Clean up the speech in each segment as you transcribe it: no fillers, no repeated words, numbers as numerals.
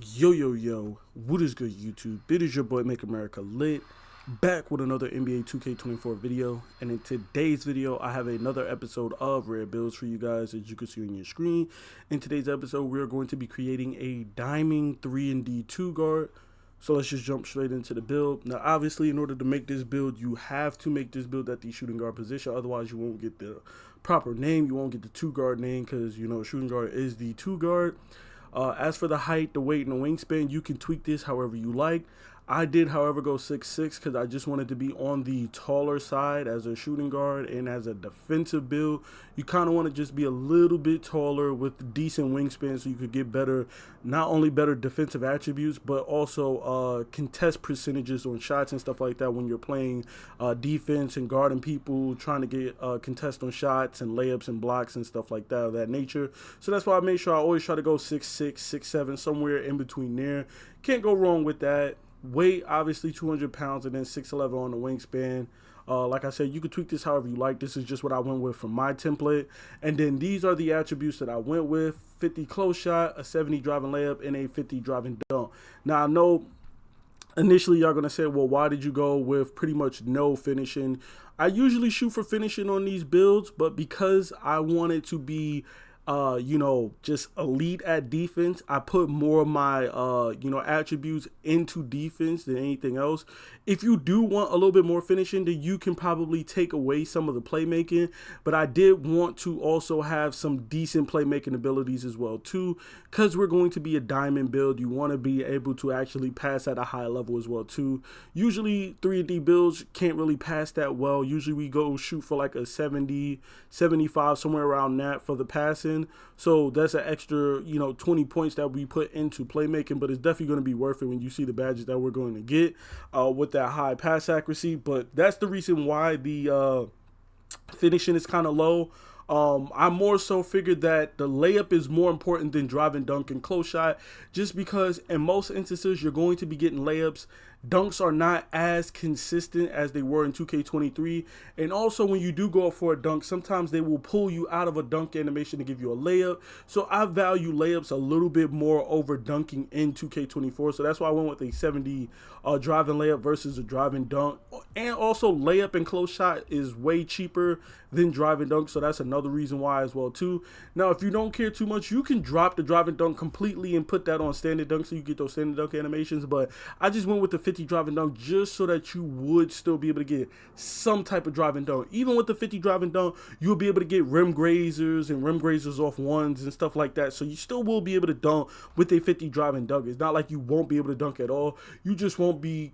Yo, what is good YouTube? It is your boy Make America Lit, back with another NBA 2K24 video. And in today's video, I have another episode of Rare Builds for you guys, as you can see on your screen. In today's episode, we are going to be creating a diamond 3&D 2 guard. So let's just jump straight into the build. Now, obviously, in order to make this build, you have to make this build at the shooting guard position. Otherwise, you won't get the proper name. You won't get the 2 guard name because, shooting guard is the 2 guard. As for the height, the weight, and the wingspan, you can tweak this however you like. I did, however, go 6'6" because I just wanted to be on the taller side as a shooting guard, and as a defensive build, you kind of want to just be a little bit taller with decent wingspan so you could get better, not only better defensive attributes, but also contest percentages on shots and stuff like that when you're playing defense and guarding people, trying to get contest on shots and layups and blocks and stuff like that of that nature. So that's why I made sure I always try to go 6'6", 6'7", somewhere in between there. Can't go wrong with that. Weight, obviously 200 pounds, and then 6'11" on the wingspan. Like I said, you can tweak this however you like. This is just what I went with from my template. And then these are the attributes that I went with: 50 close shot, a 70 driving layup, and a 50 driving dunk. Now, I know initially y'all going to say, well, why did you go with pretty much no finishing? I usually shoot for finishing on these builds, but because I wanted to be just elite at defense, I put more of my, attributes into defense than anything else. If you do want a little bit more finishing, then you can probably take away some of the playmaking, but I did want to also have some decent playmaking abilities as well too, because we're going to be a diamond build. You want to be able to actually pass at a high level as well too. Usually 3&D builds can't really pass that well. Usually we go shoot for like a 70, 75, somewhere around that for the passing. So that's an extra, 20 points that we put into playmaking, but it's definitely going to be worth it when you see the badges that we're going to get with that high pass accuracy. But that's the reason why the finishing is kind of low. I more so figured that the layup is more important than driving, dunk, and close shot, just because in most instances you're going to be getting layups. Dunks are not as consistent as they were in 2K23, and also when you do go for a dunk, sometimes they will pull you out of a dunk animation to give you a layup. So I value layups a little bit more over dunking in 2K24, so that's why I went with a 70 driving layup versus a driving dunk. And also layup and close shot is way cheaper than driving dunk, so that's another reason why as well too. Now, if you don't care too much, you can drop the driving dunk completely and put that on standard dunk so you get those standard dunk animations, but I just went with the 50 driving dunk just so that you would still be able to get some type of driving dunk. Even with the 50 driving dunk, you'll be able to get rim grazers and rim grazers off ones and stuff like that, so you still will be able to dunk with a 50 driving dunk. It's not like you won't be able to dunk at all. You just won't be,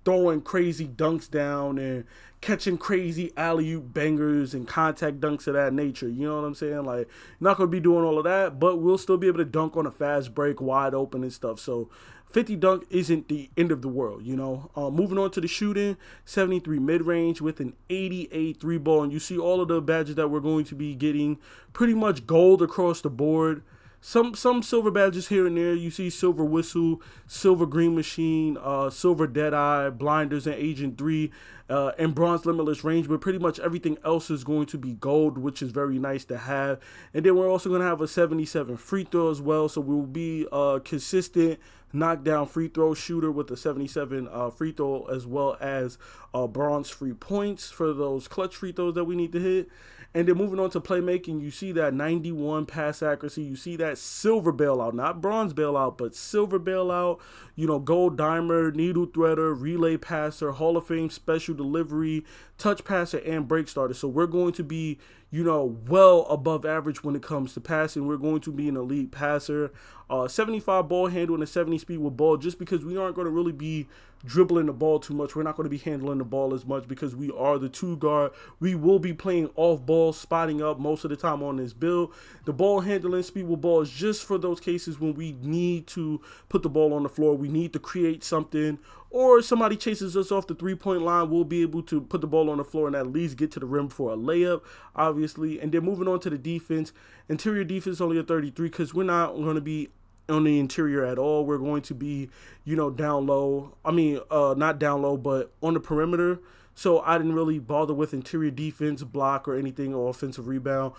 throwing crazy dunks down and catching crazy alley-oop bangers and contact dunks of that nature. You know what I'm saying? Like, not going to be doing all of that, but we'll still be able to dunk on a fast break, wide open and stuff. So 50 dunk isn't the end of the world, Moving on to the shooting, 73 mid-range with an 88 3-ball. And you see all of the badges that we're going to be getting, pretty much gold across the board. Some silver badges here and there. You see silver whistle, silver green machine, silver deadeye, blinders, and agent 3, and bronze limitless range. But pretty much everything else is going to be gold, which is very nice to have. And then we're also going to have a 77 free throw as well. So we will be consistent knockdown free throw shooter with a 77 free throw, as well as bronze free points for those clutch free throws that we need to hit. And then moving on to playmaking, you see that 91 pass accuracy. You see that silver bailout, not bronze bailout, but silver bailout. Gold dimer, needle threader, relay passer, Hall of Fame special delivery, touch passer, and break starter. So we're going to be, well above average when it comes to passing. We're going to be an elite passer. 75 ball handle and a 70 speed with ball, just because we aren't going to really be dribbling the ball too much. We're not going to be handling the ball as much because we are the 2 guard. We will be playing off ball, spotting up most of the time on this build. The ball handling speed with ball is just for those cases when we need to put the ball on the floor. We need to create something, or somebody chases us off the 3-point line. We'll be able to put the ball on the floor and at least get to the rim for a layup, obviously. And then moving on to the defense, interior defense only a 33 because we're not going to be on the interior at all. We're going to be, down low. Not down low, but on the perimeter. So I didn't really bother with interior defense, block, or anything, or offensive rebound.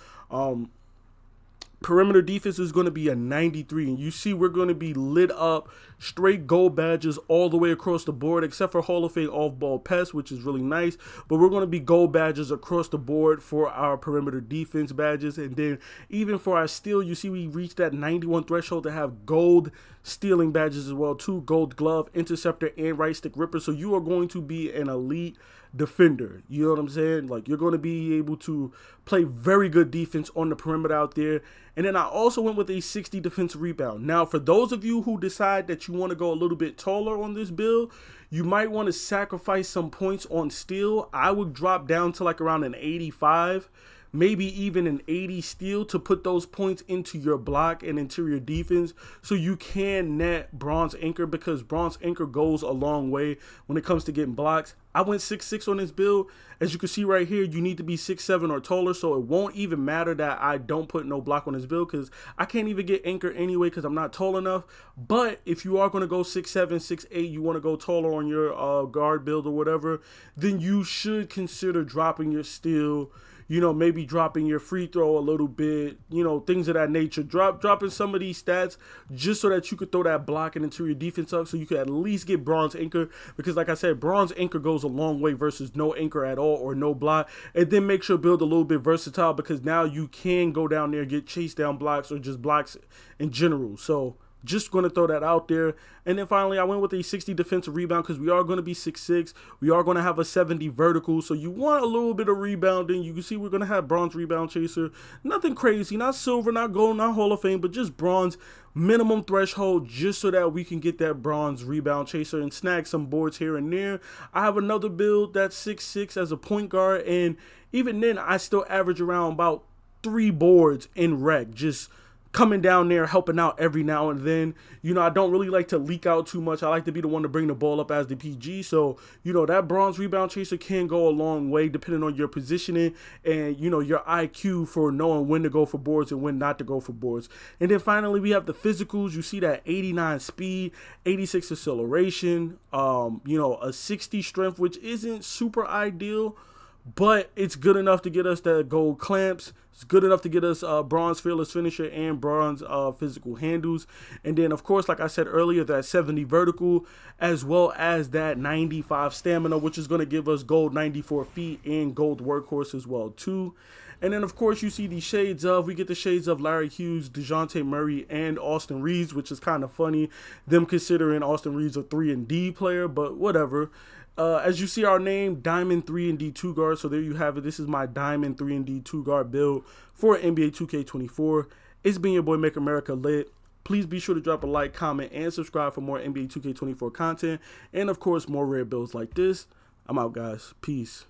Perimeter defense is going to be a 93, and you see we're going to be lit up, straight gold badges all the way across the board, except for Hall of Fame off-ball pass, which is really nice. But we're going to be gold badges across the board for our perimeter defense badges. And then even for our steal, you see we reached that 91 threshold to have gold stealing badges as well too, gold glove, interceptor, and right stick ripper. So you are going to be an elite defender. You know what I'm saying? Like, you're going to be able to play very good defense on the perimeter out there. And then I also went with a 60 defensive rebound. Now, for those of you who decide that you want to go a little bit taller on this build, you might want to sacrifice some points on steal. I would drop down to like around an 85, maybe even an 80 steal to put those points into your block and interior defense so you can net bronze anchor, because bronze anchor goes a long way when it comes to getting blocks. I went 6'6" on this build. As you can see right here, you need to be 6'7" or taller, so it won't even matter that I don't put no block on this build, because I can't even get anchor anyway because I'm not tall enough. But if you are going to go 6'7", 6'8", you want to go taller on your guard build or whatever, then you should consider dropping your steal, you know, maybe dropping your free throw a little bit, you know, things of that nature. Dropping some of these stats just so that you could throw that block and interior defense up so you could at least get bronze anchor. Because like I said, bronze anchor goes a long way versus no anchor at all or no block. And then make sure build a little bit versatile, because now you can go down there and get chase down blocks or just blocks in general. So just going to throw that out there. And then finally, I went with a 60 defensive rebound because we are going to be 6'6". We are going to have a 70 vertical. So you want a little bit of rebounding. You can see we're going to have bronze rebound chaser. Nothing crazy, not silver, not gold, not Hall of Fame, but just bronze minimum threshold, just so that we can get that bronze rebound chaser and snag some boards here and there. I have another build that's 6'6" as a point guard. And even then, I still average around about 3 boards in rec, just coming down there, helping out every now and then. You know, I don't really like to leak out too much. I like to be the one to bring the ball up as the PG. So, you know, that bronze rebound chaser can go a long way depending on your positioning and, you know, your IQ for knowing when to go for boards and when not to go for boards. And then finally, we have the physicals. You see that 89 speed, 86 acceleration, you know, a 60 strength, which isn't super ideal, but it's good enough to get us that gold clamps. It's good enough to get us bronze fearless finisher and bronze physical handles. And then, of course, like I said earlier, that 70 vertical, as well as that 95 stamina, which is going to give us gold 94 feet and gold workhorse as well, too. And then, of course, you see the shades of, we get the shades of Larry Hughes, DeJounte Murray, and Austin Reeves, which is kind of funny, them considering Austin Reeves a 3&D player, but whatever. As you see our name, Diamond 3&D 2 guard. So there you have it. This is my Diamond 3&D 2 guard build for NBA 2K24. It's been your boy Make America Lit. Please be sure to drop a like, comment, and subscribe for more NBA 2K24 content. And of course, more rare builds like this. I'm out, guys. Peace.